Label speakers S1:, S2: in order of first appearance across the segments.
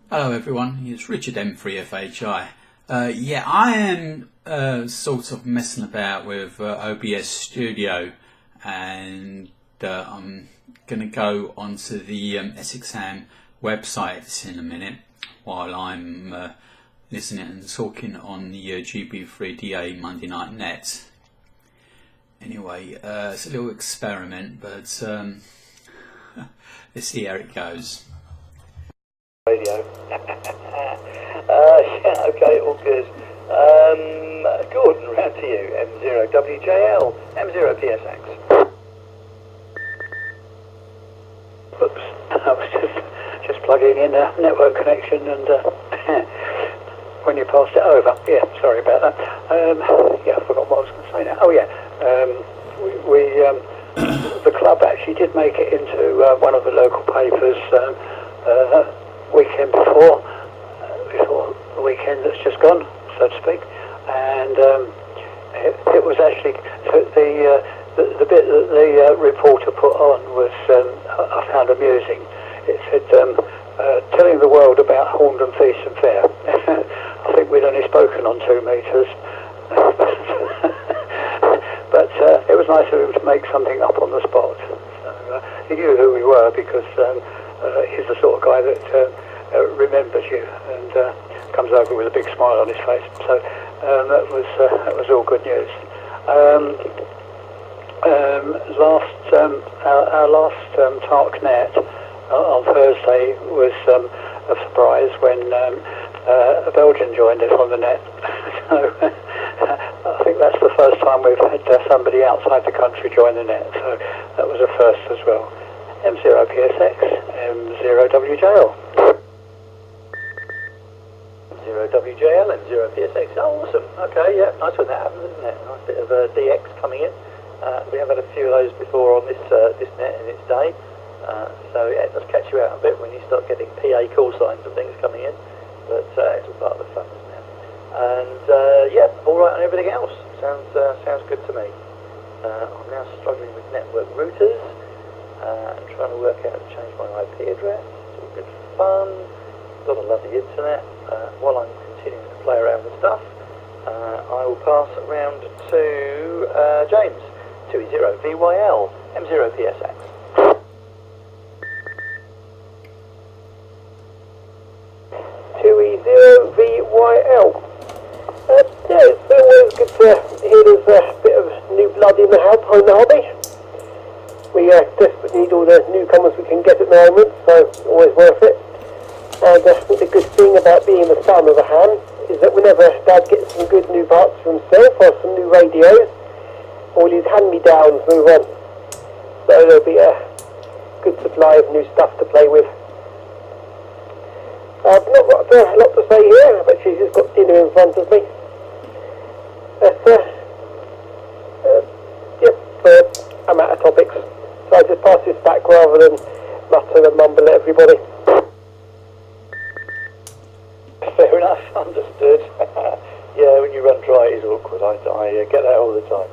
S1: Hello everyone, it's Richard M3FHI. Yeah, I am sort of messing about with OBS Studio, and I'm going to go onto the SXAM website in a minute while I'm listening and talking on the GB3DA Monday Night Net. Anyway, it's a little experiment, but let's see how it goes.
S2: Radio. Yeah, okay, all good. Gordon, round to you. M0WJL, M0PSX. Oops, I was just plugging in a network connection and when you passed it over. Yeah, sorry about that. Yeah, I forgot what I was going to say now. Oh yeah, the club actually did make it into one of the local papers weekend before the weekend that's just gone, so to speak, and it was actually the bit that the reporter put on was I found amusing. It said telling the world about Horndon Feast and Fair. I think we'd only spoken on 2 metres, but it was nice of him to make something up on the spot. So, he knew who we were because he's the sort of guy that remembers you and comes over with a big smile on his face. So that was all good news. Our last TalkNet on Thursday was a surprise when a Belgian joined us on the net. So I think that's the first time we've had somebody outside the country join the net. So that was a first as well. M0PSX, M0WJL. M0WJL, M0PSX. Oh, awesome. Okay, yeah, nice when that happens, isn't it? Nice bit of DX coming in. We have had a few of those before on this net in its day. So yeah, it does catch you out a bit when you start getting PA call signs and things coming in. But it's all part of the fun, isn't it? And yeah, all right on everything else. Sounds good to me. I'm now struggling with network routers. And trying to work out how to change my IP address. It's all good fun. Got a lovely internet. While I'm continuing to play around with stuff, I will pass around to James, 2E0VYL, M0PSX. 2E0VYL. Yeah, it's always good to hear there's a bit of new blood in the hobby. We desperately need all the newcomers we can get at the moment, so always worth it. And I think the good thing about being the son of a ham is that whenever Dad gets some good new parts for himself or some new radios, all his hand-me-downs move on. So there'll be a good supply of new stuff to play with. I've not got a lot to say here, but she's just got dinner in front of me. But, I'm out of topics. So I just pass this back rather than mutter and mumble at everybody. Fair enough, understood. Yeah, when you run dry it is awkward. I get that all the time.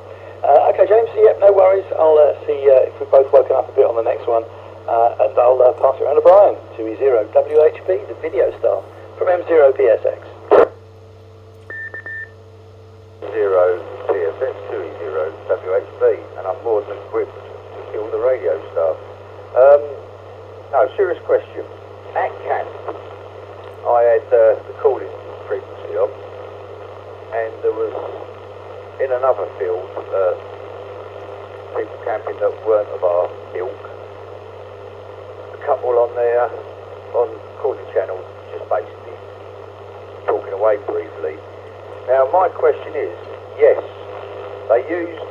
S2: Okay, James, yep, no worries. I'll see if we've both woken up a bit on the next one. And I'll pass it around to Brian, 2E0WHP, the video star, from M0PSX.
S3: 0PSX, 2E0WHP, and I'm more than equipped to kill the radio staff. No, serious question. At camp, I had the calling frequency on, and there was, in another field, people camping that weren't of our ilk. A couple on there, on calling channel, just basically talking away briefly. Now, my question is, yes, they used,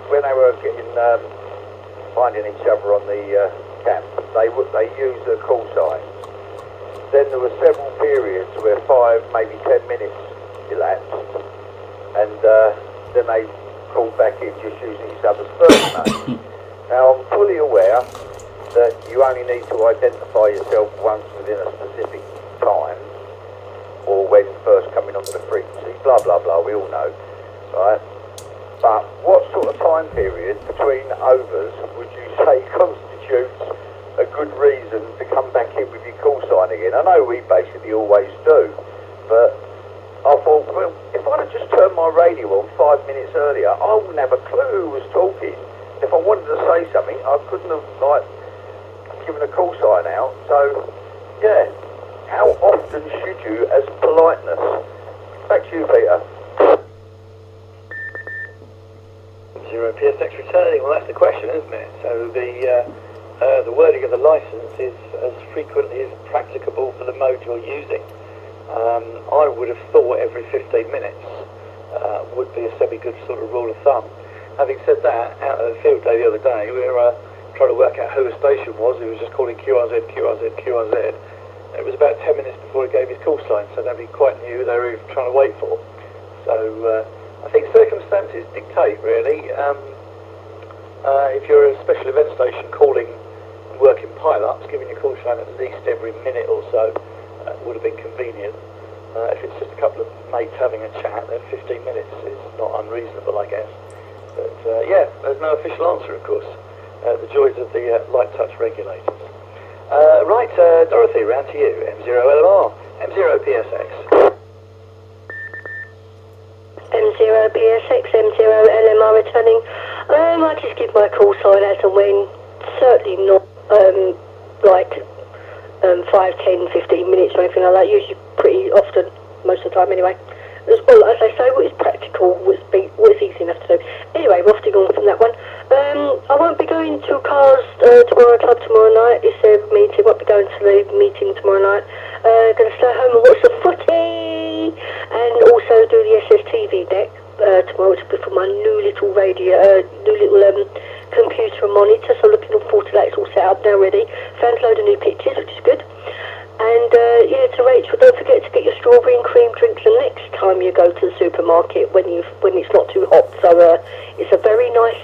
S3: when they were getting, finding each other on the camp, they used the call signs. Then there were several periods where 5, maybe 10 minutes elapsed, and then they called back in just using each other's first names. Now, I'm fully aware that you only need to identify yourself once within a specific time, or when first coming onto the frequency, blah, blah, blah, we all know, right? But what sort of time period between overs would you say constitutes a good reason to come back in with your call sign again. I know we basically always do, but I thought, well, if I'd have just turned my radio on 5 minutes earlier, I wouldn't have a clue who was talking. If I wanted to say something, I couldn't have, like, given a call sign out. So, yeah, how often should you, as politeness? Back to you, Peter.
S2: Zero PSX returning, well that's the question, isn't it? So the wording of the license is as frequently as practicable for the mode you're using. I would have thought every 15 minutes would be a semi-good sort of rule of thumb. Having said that, out of the field day the other day, we were trying to work out who the station was. He was just calling QRZ, QRZ, QRZ. It was about 10 minutes before he gave his call sign, so nobody quite knew who they were even trying to wait for. So I think circumstances dictate, really. If you're a special event station calling and working pile-ups, giving your call sign at least every minute or so would have been convenient. If it's just a couple of mates having a chat, then 15 minutes is not unreasonable, I guess. But yeah, there's no official answer, of course. The joys of the light touch regulators. Right, Dorothy, round to you. M0LMR, M0PSX.
S4: M0PSX, M0LMR returning. I just give my call sign as and when. Certainly not like 5, 10, 15 minutes or anything like that. Usually pretty often, most of the time anyway. As well, as I say, what is practical, what's easy enough to do. Anyway, we're off to go on from that one. I won't be going to Cars Tomorrow Club tomorrow night. It's a meeting. Won't be going to the meeting tomorrow night. Going to stay home and watch the footy, and also do the SSTV deck tomorrow to for my new little radio, computer and monitor. So looking forward to that. It's all set up now, ready. Found a load of new pictures, which is good. And yeah, to Rachel, don't forget to get your strawberry and cream drinks the next time you go to the supermarket when it's not too hot. So it's a very nice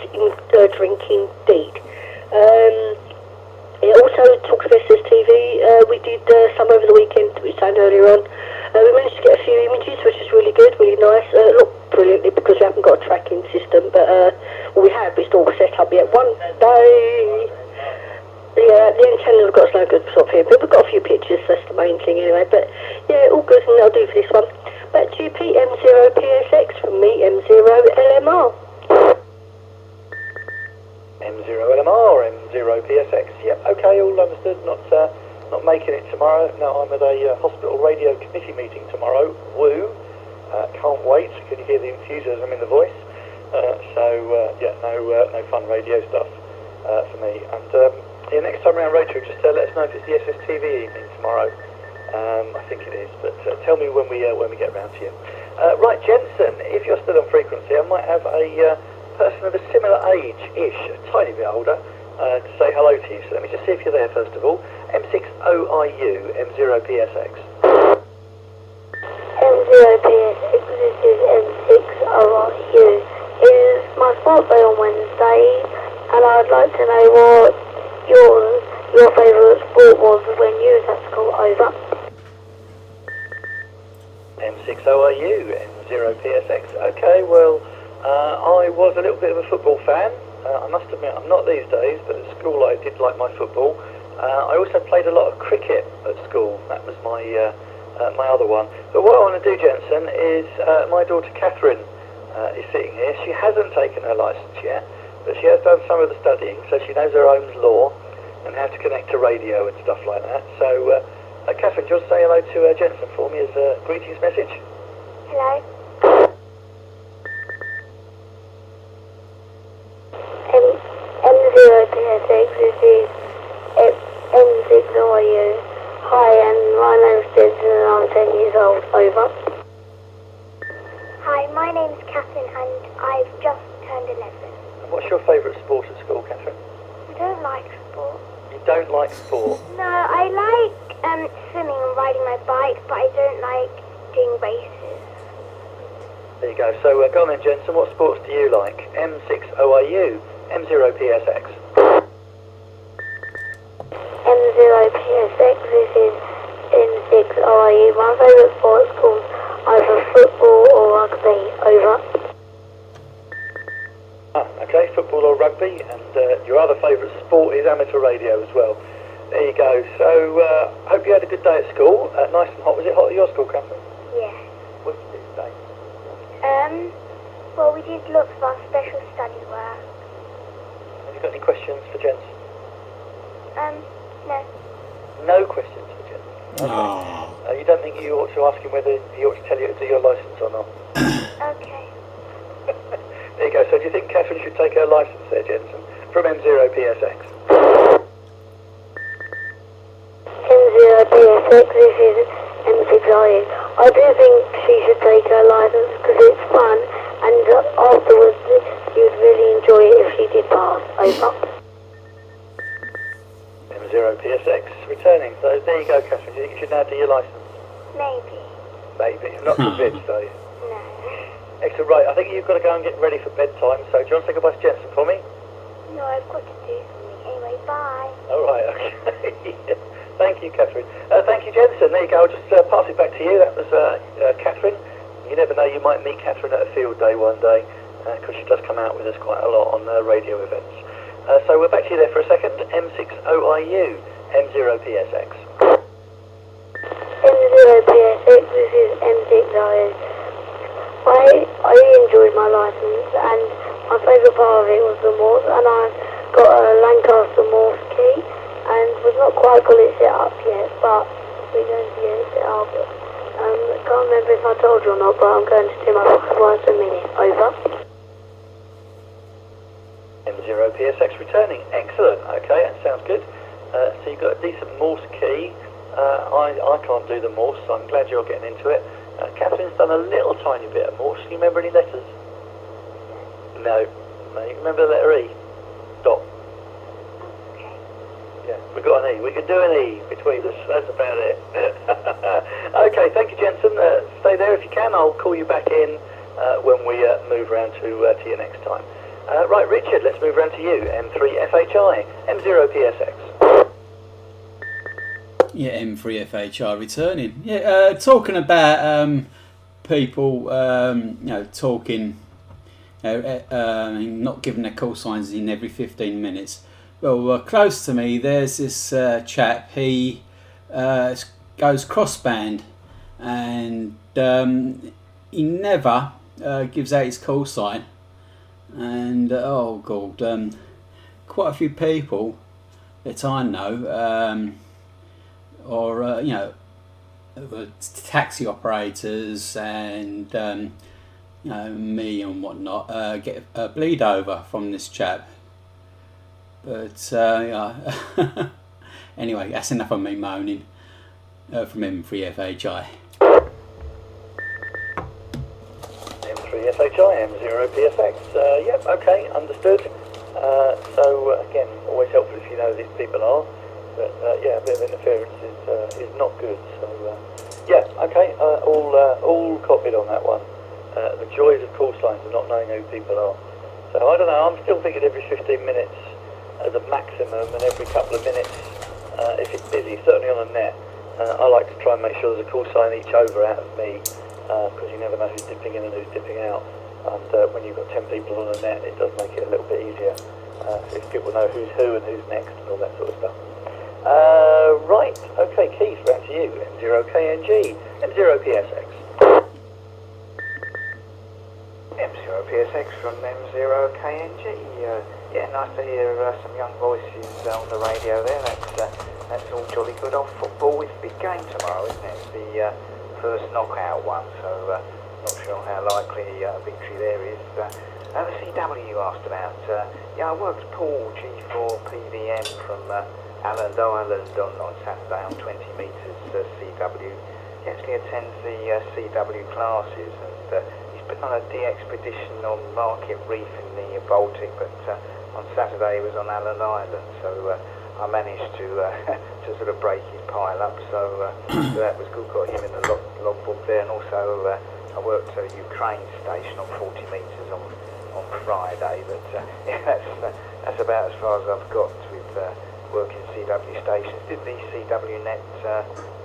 S4: drink indeed. Also, talk of SSTV, we did some over the weekend, which I said earlier on. We managed to get a few images, which is really good, really nice. Not brilliantly because we haven't got a tracking system, but well, we have, but it's not set up yet. One day. Yeah, the antennas have got us no good sort of here, but we've got a few pictures, that's the main thing anyway. But yeah, all good, and that'll do for this one. Back to you, Pete, M0PSX from me, M0LMR.
S2: M0LMR, M0PSX, yep, okay, all understood, not making it tomorrow. No, I'm at a hospital radio committee meeting tomorrow, woo, can't wait, can you hear the enthusiasm in the voice? Yeah, no fun radio stuff for me. And yeah, next time around, Rachel, just let us know if it's the SSTV evening tomorrow. I think it is, but tell me when we get round to you. Right, Jensen, if you're still on frequency, I might have a person of a similar age-ish, a tiny bit older, to say hello to you. So let me just see if you're there first of all. M6OIU, M0PSX.
S5: M0PSX, this is M6OIU. It is my birthday on Wednesday, and I'd like to know what your favourite sport was when you was at school. Over.
S2: M6OIU, M0PSX. Okay, well, I was a little bit of a football fan. I must admit, I'm not these days, but at school I did like my football. I also played a lot of cricket at school. That was my my other one. But what I want to do, Jensen, is my daughter Catherine is sitting here. She hasn't taken her licence yet, but she has done some of the studying, so she knows her Ohm's law and how to connect to radio and stuff like that. So, Catherine, do you want to say hello to Jensen for me as a greetings message?
S5: Hello. M0PSX, this is M6OIU. Hi, and my name's Jensen and I'm 10 years old. Over.
S6: Hi, my name's Catherine and I've just turned 11.
S2: And what's your favourite sport at school, Catherine?
S6: I don't like sport.
S2: You don't like sport?
S6: No, I like swimming and riding my bike, but I don't like doing races.
S2: There you go. So go on then, Jensen. What sports do you like? M6OIU, M0PSX.
S5: M0PSX, this is M6OIU. My favourite sport's called either football or rugby. Over.
S2: Okay, football or rugby, and your other favourite sport is amateur radio as well. There you go. So, hope you had a good day at school. Nice and hot. Was it hot at your school, Catherine?
S6: Yeah.
S2: What did you do today?
S6: Well, we did lots of our special study work.
S2: Have you got any questions for Jens?
S6: No.
S2: No questions for Jens. Okay. You don't think you ought to ask him whether he ought to tell you to do your licence or not?
S6: Okay.
S2: There you go. So do you think Catherine should take her licence there, Jensen, from M0PSX?
S5: M0PSX, this is M6IN. I do think she should take her licence because it's fun, and afterwards you'd really enjoy it if she did pass. Over.
S2: M0PSX returning. So there you go, Catherine. Do you think you should now do your licence?
S6: Maybe.
S2: Maybe. You're not convinced, are you?
S6: No.
S2: Excellent. Right, I think you've got to go and get ready for bedtime. So do you want to say goodbye to Jensen for me?
S6: No, I've got to do something. Anyway, bye.
S2: All right, okay. Thank you, Catherine. Thank you, Jensen. There you go. I'll just pass it back to you. That was Catherine. You never know, you might meet Catherine at a field day one day, because she does come out with us quite a lot on radio events. So we're back to you there for a second. M6OIU, M0PSX.
S5: M0PSX, this is M6IN. I enjoyed my licence, and my favourite part of it was the Morse, and I got a Lancaster Morse key, and we've not quite got it set up yet, but we're going to get it set up. I can't remember if I told you or not, but I'm going to do my once a minute. Over.
S2: M0PSX returning. Excellent. Okay, that sounds good. So you've got a decent Morse key. I can't do the Morse, so I'm glad you're getting into it. Catherine's done a little tiny bit of Morse. Do you remember any letters? No. You remember the letter E? Dot. Yeah, we got an E. We can do an E between us. That's about it. Okay, thank you, Jensen. Stay there if you can. I'll call you back in when we move round to you next time. Right, Richard, let's move round to you. M3FHI, M0PSX.
S1: Yeah, M3FHI returning. Yeah, talking about people, talking, not giving their call signs in every 15 minutes. Well, close to me, there's this chap. He goes crossband, and he never gives out his call sign. And oh god, quite a few people that I know, or taxi operators and me and whatnot, get a bleed over from this chap. But anyway, that's enough of me moaning. From M3FHI.
S2: M3FHI, M0PSX. Yep, okay, understood. So again, always helpful if you know who these people are. But yeah, a bit of interference is not good. So yeah, okay, all copied on that one. The joys of call signs and not knowing who people are. So I don't know. I'm still thinking every 15 minutes as a maximum, and every couple of minutes if it's busy, certainly on a net. I like to try and make sure there's a call sign each over out of me, because you never know who's dipping in and who's dipping out. And when you've got 10 people on a net, it does make it a little bit easier if people know who's who and who's next and all that sort of stuff. Right, okay, Keith, round to you. M0KNG, M0PSX.
S3: M0PSX from M0KNG. Yeah, nice to hear some young voices on the radio there. That's all jolly good. Off football, it's a big game tomorrow, isn't it? It's the first knockout one, so not sure how likely a victory there is. The CW you asked about. Yeah, I worked Paul G4PVM from Alland Island on Saturday on 20 metres CW. He actually attends the CW classes, and he's been on a de-expedition on Market Reef in the Baltic, but on Saturday he was on Alland Island, so I managed to sort of break his pile up, so that was good. Got him in the logbook there, and also I worked at a Ukraine station on 40 metres on Friday, but yeah, that's about as far as I've got with working CW stations. Did the CW net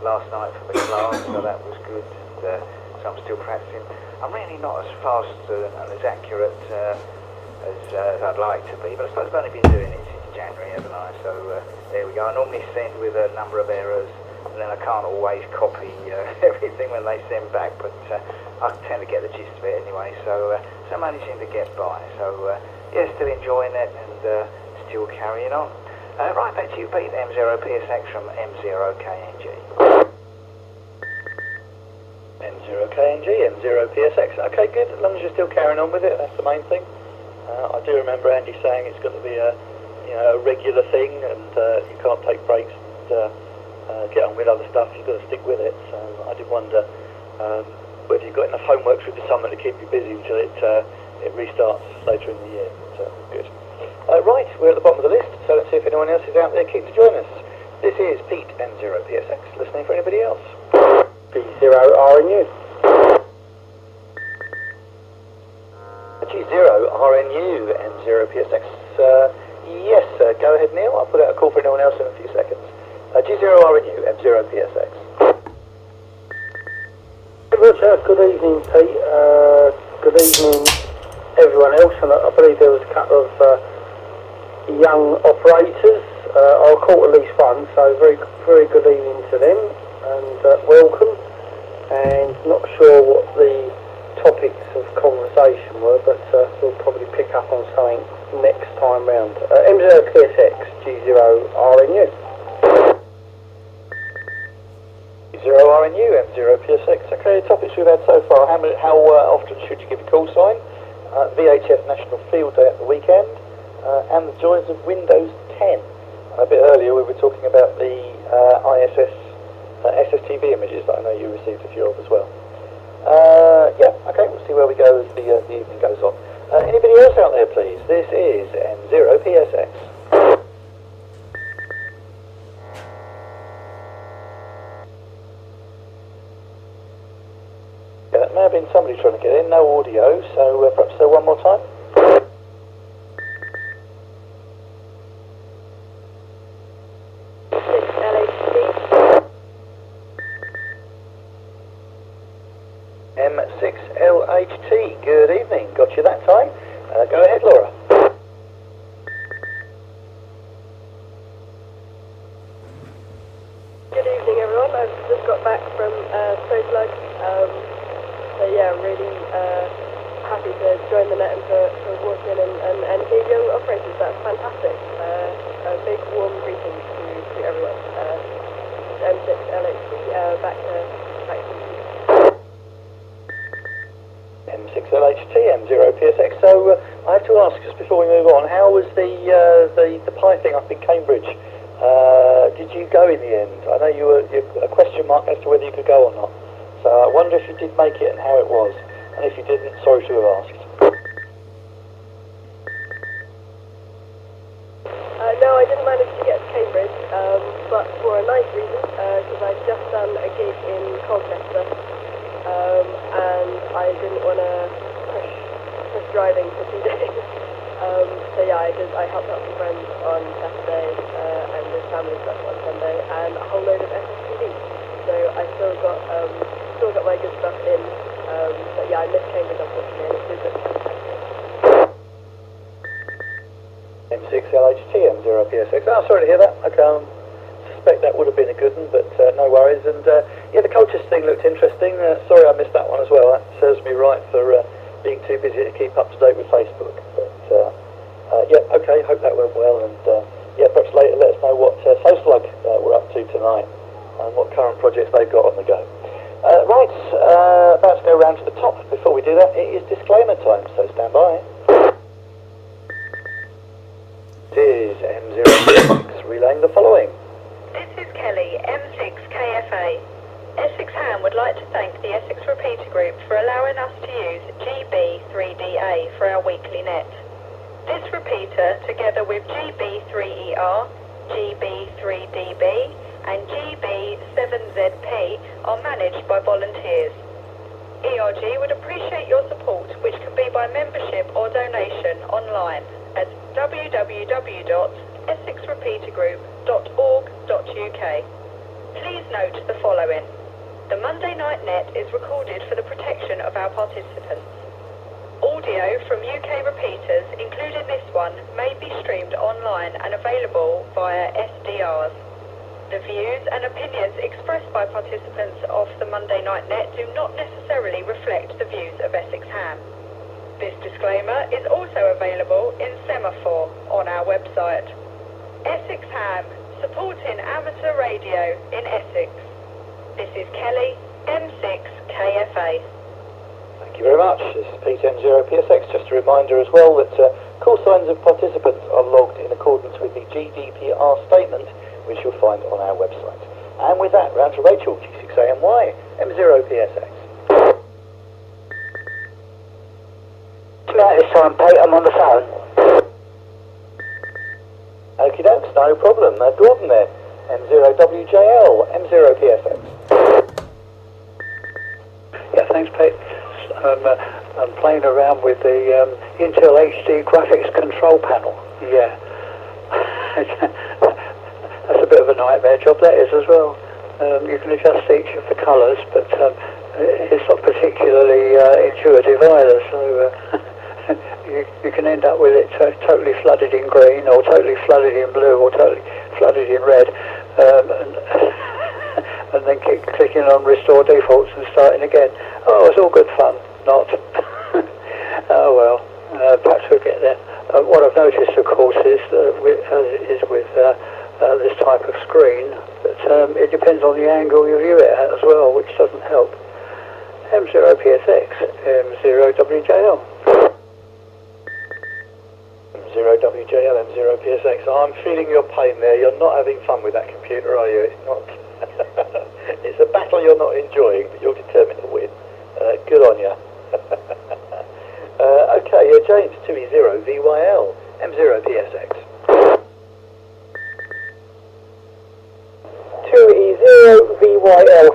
S3: last night for the class, so that was good, and so I'm still practicing. I'm really not as fast and as accurate as I'd like to be, but I suppose I've only been doing it since January, haven't I? So there we go. I normally send with a number of errors, and then I can't always copy everything when they send back, but I tend to get the gist of it anyway, so managing to get by. So yeah, still enjoying it and still carrying on. Right, back to you, Pete. M0PSX from M0KNG.
S2: M0KNG, M0PSX. Okay, good. As long as you're still carrying on with it, that's the main thing. I do remember Andy saying it's got to be a regular thing, and you can't take breaks and get on with other stuff. You've got to stick with it. So I did wonder whether you've got enough homework through the summer to keep you busy until it restarts later in the year. So good. Right, we're at the bottom of the list, so let's see if anyone else is out there keen to join us. This is Pete M0PSX, listening for anybody else.
S7: G0RNU.
S2: G0RNU M0PSX. Yes, go ahead, Neil. I'll put out a call for anyone else in a few seconds. G0RNU M0PSX.
S7: Roger, good evening, Pete. Good evening, everyone else. And I believe there was a couple of young operators. I'll call at least one, so very, very good evening to them, and welcome. And not sure what the topics of conversation were, but we'll probably pick up on something next time round. M0PSX, G0RNU.
S2: G0RNU, M0PSX. Okay, the topics we've had so far. How often should you give a call sign? VHF National Field Day at the weekend, and the joys of Windows 10. A bit earlier we were talking about the ISS SSTV images that I know you received a few of as well. Yeah, okay, we'll see where we go as the evening goes on. Anybody else out there, please? This is M0PSX. Yeah, that may have been somebody trying to get in, no audio, so perhaps one more time. M6LHT, good evening. Got you that time. Go ahead, Laura.
S8: Good evening, everyone. I've just got back from Snowslug. So yeah, I'm really happy to join the net and to walk in and hear young operators. That's fantastic. A big warm greeting to everyone. M6LHT, back to you.
S2: M6LHT, M0PSX. So I have to ask, just before we move on, how was the pie thing up in Cambridge? Did you go in the end? I know you were a question mark as to whether you could go or not. So I wonder if you did make it and how it was. And if you didn't, sorry to have asked.
S8: No, I didn't manage to get to Cambridge, but for a nice reason, because I'd just done a gig in Colchester, and I didn't want to push driving for 2 days. So yeah, I helped out some friends on Saturday, and with family stuff on Sunday, and a whole load of SSTV. So I still got my good stuff in, but yeah, I missed Cambridge unfortunately, and it was just fantastic.
S2: M6LHT, M0PSX. Oh, sorry to hear that. Okay, suspect that would have been a good one, but no worries. And yeah, the Colchester thing looked interesting. Sorry I missed that one as well. That serves me right for being too busy to keep up to date with Facebook. But yeah, okay, hope that went well. And yeah, perhaps later let us know what Snowslug we're up to tonight and what current projects they've got on the go. Right, about to go round to the top. Before we do that, it is disclaimer time, so stand by. This is M0PSX relaying the following.
S9: This is Kelly, M6KFA. Essex Ham would like to thank the Essex Repeater Group for allowing us to use GB3DA for our weekly net. This repeater, together with GB3ER, GB3DB and GB7ZP, are managed by volunteers. ERG would appreciate your support, which can be by membership or donation online at www.essexrepeatergroup.org.uk. Please note the following. The Monday night net is recorded for the protection of our participants. Audio from UK repeaters, including this one, may be streamed online and available via SDRs. The views and opinions expressed by participants of the Monday Night Net do not necessarily reflect the views of Essex Ham. This disclaimer is also available in semaphore on our website. Essex Ham, supporting amateur radio in Essex. This is Kelly, M6KFA.
S2: Thank you very much. This is P10-0PSX. Just a reminder as well that call signs of participants are logged in accordance with the GDPR statement, which you'll find on our website. And with that, round to Rachel, G6AMY, M0PSX.
S7: Right, this time, Pete, I'm on the phone.
S2: Okie dokes, no problem. Gordon there, M0WJL, M0PSX.
S7: Yeah, thanks, Pete. I'm playing around with the Intel HD graphics control panel. Yeah. That's a bit of a nightmare job, that is, as well. You can adjust each of the colours, but it's not particularly intuitive either, so you can end up with it totally flooded in green, or totally flooded in blue, or totally flooded in red, and then keep clicking on restore defaults and starting again. Oh, it's all good fun. Not. Oh well, perhaps we'll get there. What I've noticed, of course, is as it is with this type of screen, that it depends on the angle you view it at as well, which doesn't help. M0PSX, M0WJL.
S2: M0WJL, M0PSX. I'm feeling your pain there. You're not having fun with that computer, are you? It's not. It's a battle you're not enjoying, but you're determined to win. Good on you. Okay, James, 2E0VYL, M0PSX.
S7: 2E0VYL.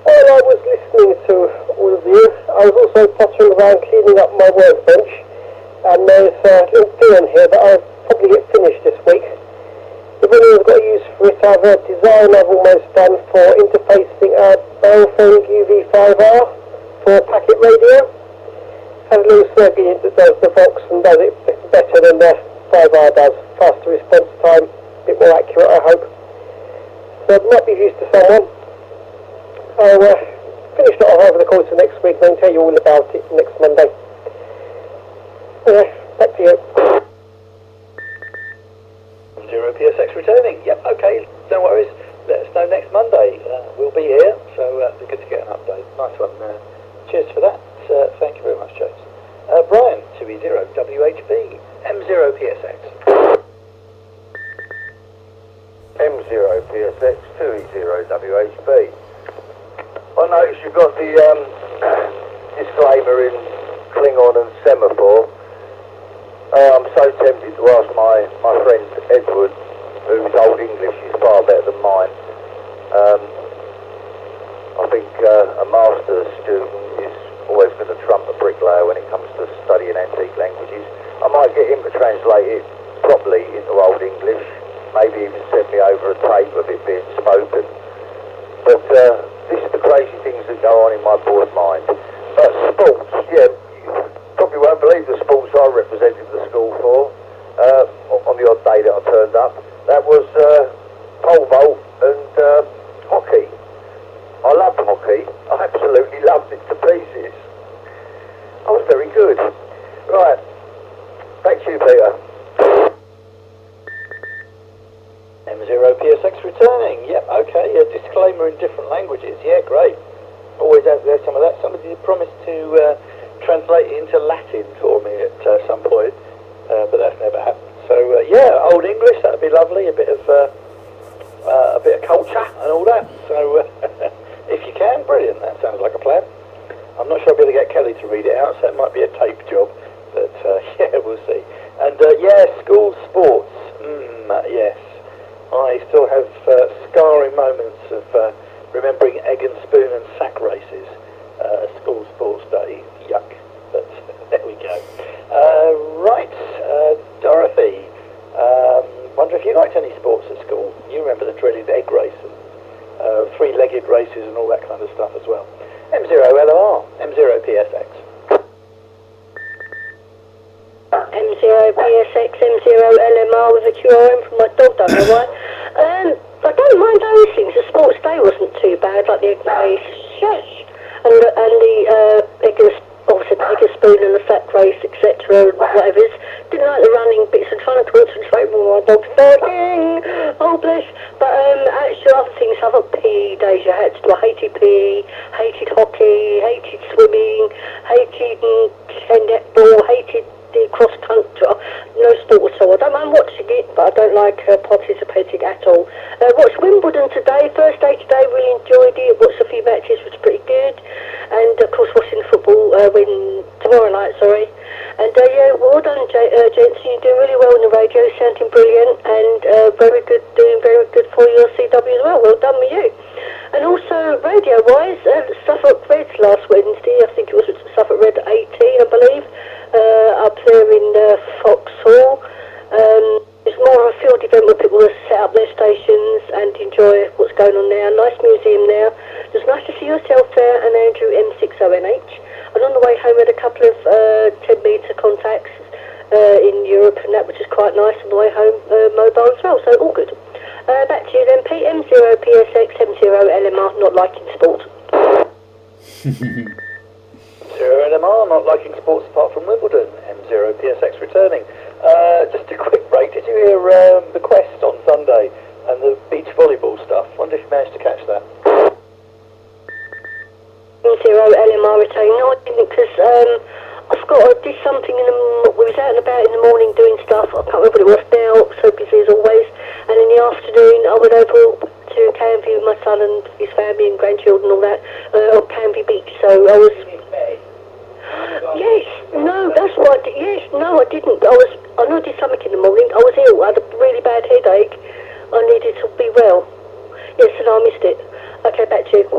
S7: While I was listening to all of you, I was also pottering around cleaning up my workbench, and there's a little thing here that I'll probably get finished this week. If anyone's got a use for it, I've a design I've almost done for interfacing a Baofeng UV5R for a packet radio. Has a little circuit that does the Vox and does it better than the 5R does. Faster response time, a bit more accurate, I hope. So it might be of use to someone. I'll finish that off over the course of next week and then tell you all about it next Monday. Back to you.
S2: 0PSX returning. Yep, okay, no worries. Let us know next Monday. We'll be here, so it'll be good to get an update. Nice one. Cheers for that. Thank you very much, James. Brian, 2E0WHB, M0PSX.
S3: M0PSX, 2E0WHB. I noticed you've got the disclaimer in Klingon and semaphore. I'm so tempted to ask my friend Edward, whose Old English is far better than mine. I think a master's student is always going to trump a bricklayer when it comes to studying antique languages. I might get him to translate it properly into Old English, maybe even send me over a tape of it being spoken. But this is the crazy things that go on in my bored mind. Sports, yeah, you probably won't believe the sports I represented the school for on the odd day that I turned up. That was pole vault and hockey. I loved hockey. I absolutely loved it to pieces. I was very good. Right. Back to you, Peter.
S2: M0PSX returning. Yep, okay. Disclaimer in different languages. Yeah, great. Always out there some of that. Somebody did promise to translate it into Latin for me at some point, but that's never happened. So yeah, Old English, that'd be lovely. A bit of culture and all that. So if you can, brilliant. That sounds like a plan. I'm not sure I'll be able to get Kelly to read it out, so it might be a tape job. But yeah, we'll see. And yeah, school sports. Yes, I still have scarring moments of remembering egg and spoon and sack races at school sports day. Yuck. But there we go. Right, Dorothy. Wonder if you liked any sports at school. You remember the dreaded egg race and three-legged races and all that kind of stuff as well. M0LOR, M0PSX.
S4: M0PSX M0LMR with a QRM from my dog, don't know why. I don't mind those things. The sports day wasn't too bad, like the shush and the obviously the egg spoon and the sack race, etc. and whatever. Didn't like the running bits and trying to concentrate when my dog's barking. Oh bless. But actually other things, other PE days you had to do. I hated PE, hated hockey, hated swimming, hated netball, hated the cross country. No sport at all. I don't mind watching it, but I don't like participating at all. Watched Wimbledon today, first day today, really enjoyed it. Watched a few matches, which was pretty good. And of course watching the football tomorrow night, sorry. And yeah, well done, gents. You're doing really well on the radio, sounding brilliant, and very good, doing very good for your CW as well. Well done with you. And also radio-wise, Suffolk Reds last Wednesday, I think it was Suffolk Red 18, I believe, up there in Foxhall. It's more of a field event where people set up their stations and enjoy what's going on there. Nice museum there. It's nice to see yourself there and Andrew M60NH. And on the way home, I had a couple of 10-metre contacts in Europe and that, which is quite nice on the way home, mobile as well, so all good. Back to you then, PM0PSX M0LMR, not liking sport.
S2: 0LMR, not liking sports apart from Wimbledon. M0PSX returning. Just a quick break. Did you hear the Quest on Sunday and the beach volleyball stuff? Wonder if you managed to catch that.
S4: M0LMR returning. No, I didn't, because I did something we was out and about in the morning doing stuff. I can't remember what it was now, so busy as always. And in the afternoon, I went over to Canby with my son and his family and grandchildren and all that on Canby Beach. So I was. Yes, no, that's what I did. Yes, no, I didn't. I know I did something in the morning. I was ill. I had a really bad headache. I needed to be well. Yes, and I missed it. Okay, back to you.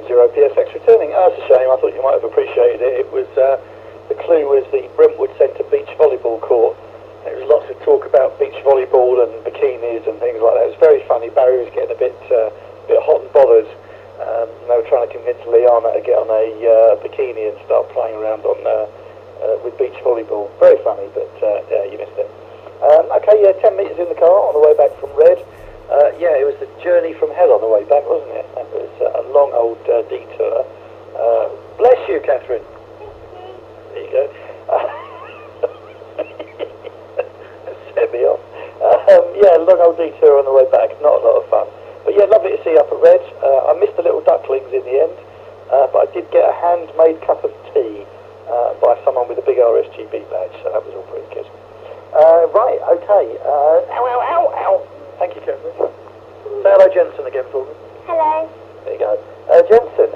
S2: 0PSX returning. Oh, that's a shame. I thought you might have appreciated it. It was the clue was the Brentwood Centre beach volleyball court. There was lots of talk about beach volleyball and bikinis and things like that. It was very funny. Barry was getting a bit hot and bothered. They were trying to convince Liana to get on a bikini and start playing around on with beach volleyball. Very funny, but yeah, you missed it. Okay, yeah, 10 metres in the car on the way back from Red. Yeah, it was the journey from hell on the way back, wasn't it? That was a long old detour. Bless you, Catherine. There you go. Set me off. Yeah, long old detour on the way back. Not a lot of fun. But yeah, lovely to see you up at Red. I missed the little ducklings in the end, but I did get a handmade cup of tea by someone with a big RSGB badge, so that was all pretty good. Right, okay. Ow, ow, ow, ow. Thank you, Catherine. Say hello, Jensen, again for me.
S6: Hello.
S2: There you go. Jensen,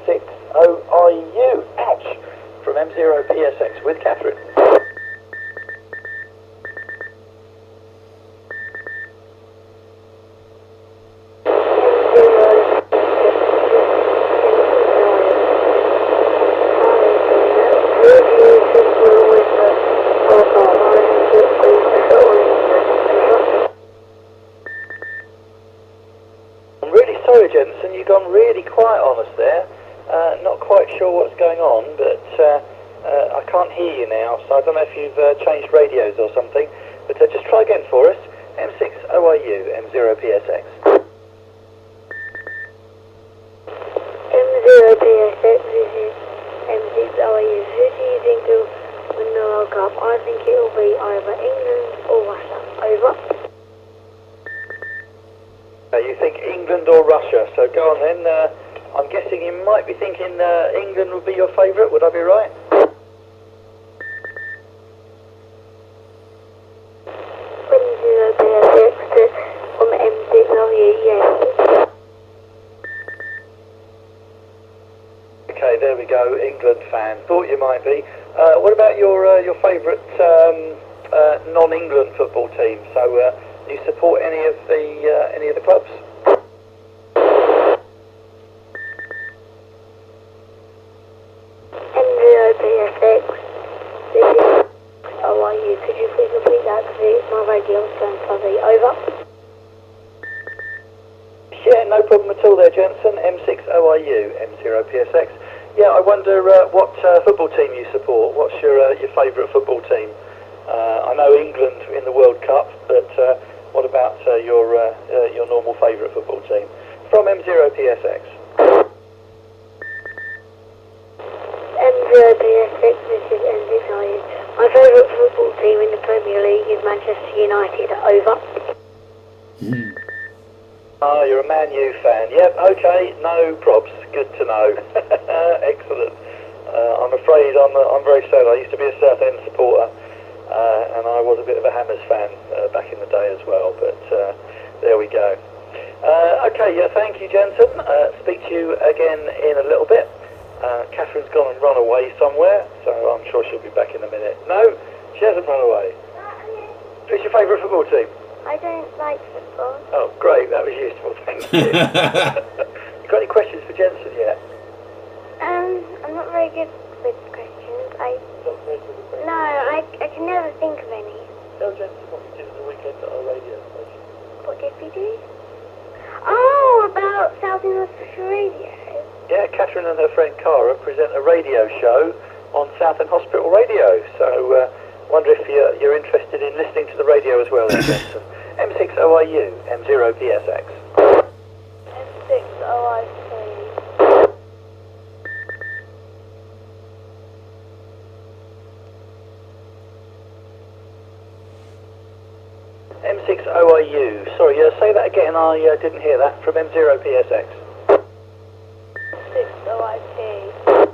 S2: M60IU. Ouch. From M0PSX with Catherine. Jensen, you've gone really quiet on us there. Not quite sure what's going on, but I can't hear you now, so I don't know if you've changed radios or something. But just try again for us. M6OIU, M0PSX.
S5: M0PSX, this is M6OIU. Who do you think will win the World Cup? I think it will be either England or Russia. Over.
S2: You think England or Russia, so go on then. I'm guessing you might be thinking England would be your favourite, would I be right?
S5: From M6OIU, yes.
S2: Okay, there we go, England fan. Thought you might be. What about your favourite non-England football team? So. Do you support any of the clubs?
S5: M0PSX. This is OIU. Could you please repeat that because my radio's going fuzzy. Over.
S2: Yeah, no problem at all there, Jensen. M6OIU, M0PSX. Yeah, I wonder what football team you support. What's your favourite football team? I know England in the World Cup, but what about your normal favourite football team? From M0PSX.
S5: M0PSX, this is M0. My favourite football team in the Premier League is Manchester United. Over.
S2: Ah, you're a Man U fan. Yep, okay, no probs. Good to know. Excellent. I'm afraid I'm very sad. I used to be a Southend supporter, and I was a bit of a Hammers fan back in the day as well, but there we go. Okay, yeah, thank you, Jensen. Speak to you again in a little bit. Catherine's gone and run away somewhere, so I'm sure she'll be back in a minute. No, she hasn't run away. Who's your favourite football team?
S6: I don't like football.
S2: Oh, great, that was useful, thank you. You got any questions for Jensen yet?
S6: I'm not very good with questions. I can never think of any.
S2: Tell Jensen what we did at the weekend at our radio station.
S6: What did we do? Oh, about Southern Hospital Radio.
S2: Yeah, Catherine and her friend Cara present a radio show on Southend Hospital Radio, so wonder if you're interested in listening to the radio as well, Jensen. M6OIU, M0PSX.
S8: M6OIP.
S2: M6OIU. Sorry, say that again. I didn't hear that. From M0PSX.
S8: M6OIP.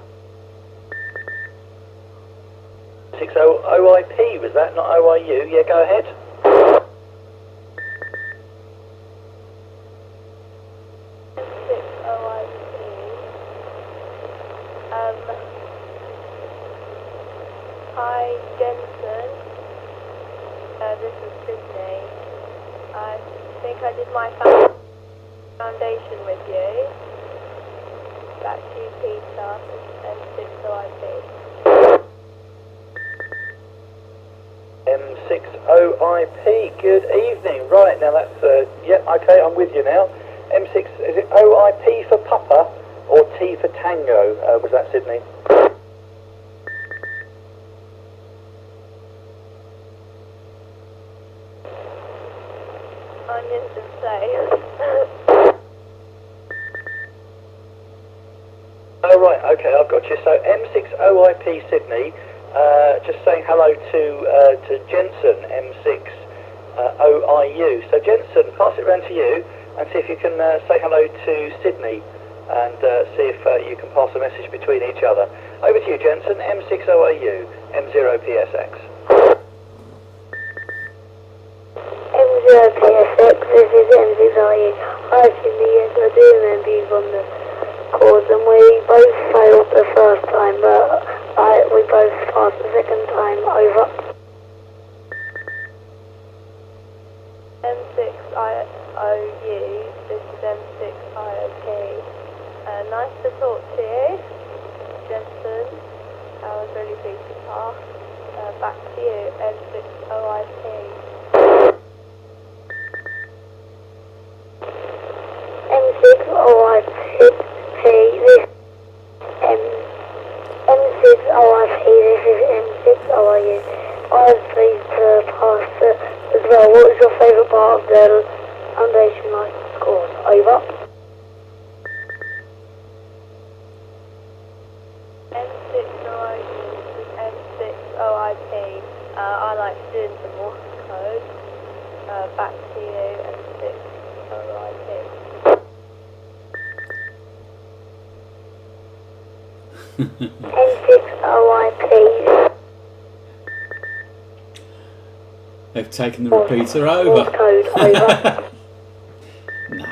S2: 60OIP, was that, not OIU? Yeah, go ahead.
S8: Hi, Jensen. This is Sydney. I think I did my foundation with you. Back to you, Peter. M6OIP.
S2: M6OIP, good evening. Right, now that's, yeah, okay, I'm with you now. M6, is it OIP for Papa or T for Tango? Was that Sydney?
S8: I didn't say.
S2: Oh, right, okay, I've got you. So M6OIP Sydney, just saying hello to Jensen, M6OIU. So Jensen, pass it round to you and see if you can say hello to Sydney and see if you can pass a message between each other. Over to you, Jensen, M6OIU, M0PSX.
S5: M0PSX, this is M6OIU. Hi, Sydney, yes, I do remember you from the course, and we both failed the first time, but we both passed the second time. Over.
S8: M6IOU, this is M6IOP. Nice to talk to you, Jensen. I was really pleased to pass. Back to you, M6OIP.
S5: M6OIP, this M6OIP, this is M6OIU. I was pleased to pass as well. What was your favourite part of the foundation license course? Over.
S8: M6OIU, this is M6OIP. I like doing some Morse code. Back to you, M6OIP.
S5: M6OIP.
S1: They've taken the repeater over.
S5: Morse code, over.
S1: No.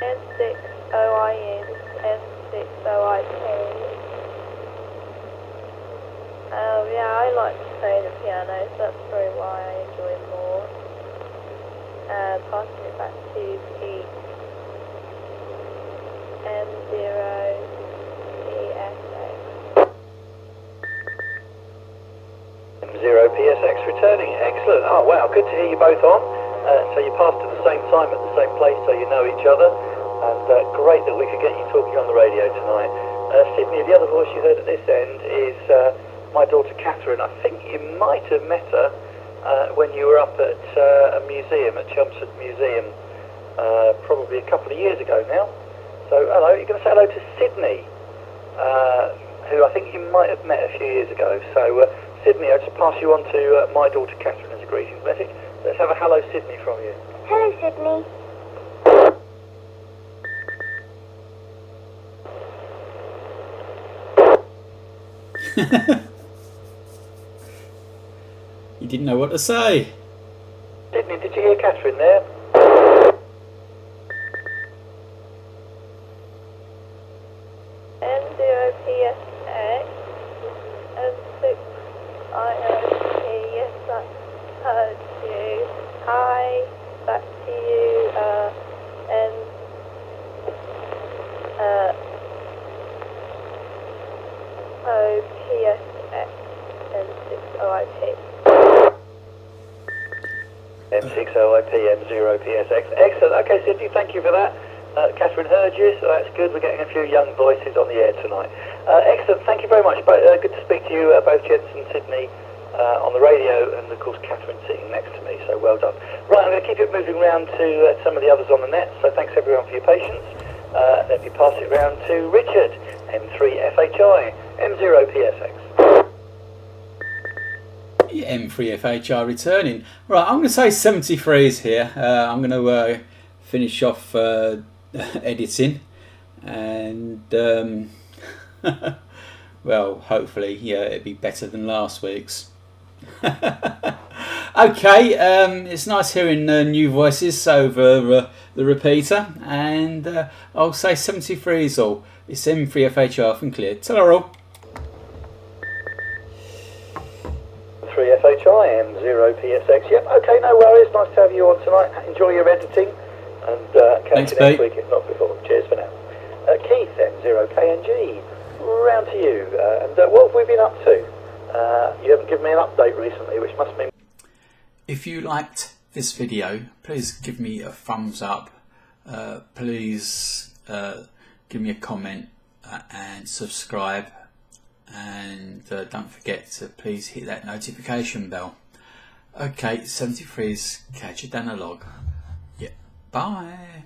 S8: M6OIU, this is M6OIP. Yeah, I like to play the piano, so that's probably why I enjoy it more. Passing it back to Pete. M0PSX.
S2: M0PSX returning. Excellent. Oh wow, good to hear you both on. So you passed at the same time at the same place, so you know each other. And great that we could get you talking on the radio tonight. Sydney, the other voice you heard at this end is my daughter Catherine. I think you might have met her when you were up at a museum, at Chelmsford Museum, probably a couple of years ago now. So hello, you're going to say hello to Sydney, who I think you might have met a few years ago. So Sydney, I'll just pass you on to my daughter Catherine as a greetings message. Let's have a hello Sydney from you.
S6: Hello, Sydney.
S1: You didn't know what to say.
S2: Sydney, did you hear Catherine there?
S8: M0PSX M6IOP, yes, I heard you. Hi, back to you, M0PSX M6OIP.
S2: M6OIP, M0PSX. Excellent. Okay, Sydney, thank you for that. Catherine heard you, so that's good. We're getting a few young voices on the air tonight. Excellent. Thank you very much. Good to speak to you, both gents and Sydney, on the radio, and of course Catherine sitting next to me, so well done. Right, I'm going to keep it moving round to some of the others on the net, so thanks everyone for your patience. Let me pass it round to Richard, M3FHI, M0PSX.
S1: M3FHI returning. Right, I'm going to say 73 is here. I'm going to finish off editing, and well, hopefully, yeah, it'll be better than last week's. Okay, it's nice hearing new voices over the repeater, and I'll say 73 is all. It's M3FHI off and clear. Ta-ra all.
S2: 3FHI, M0PSX. Yep, okay, no worries. Nice to have you on tonight. Enjoy your editing, and catch you next week, if not before. Cheers for now. Keith, M0KNG, round to you. And what have we been up to? You haven't given me an update recently, which must mean...
S1: If you liked this video, please give me a thumbs up. Please give me a comment and subscribe. And don't forget to please hit that notification bell. Okay, 73's catch you down the log. Yeah, bye.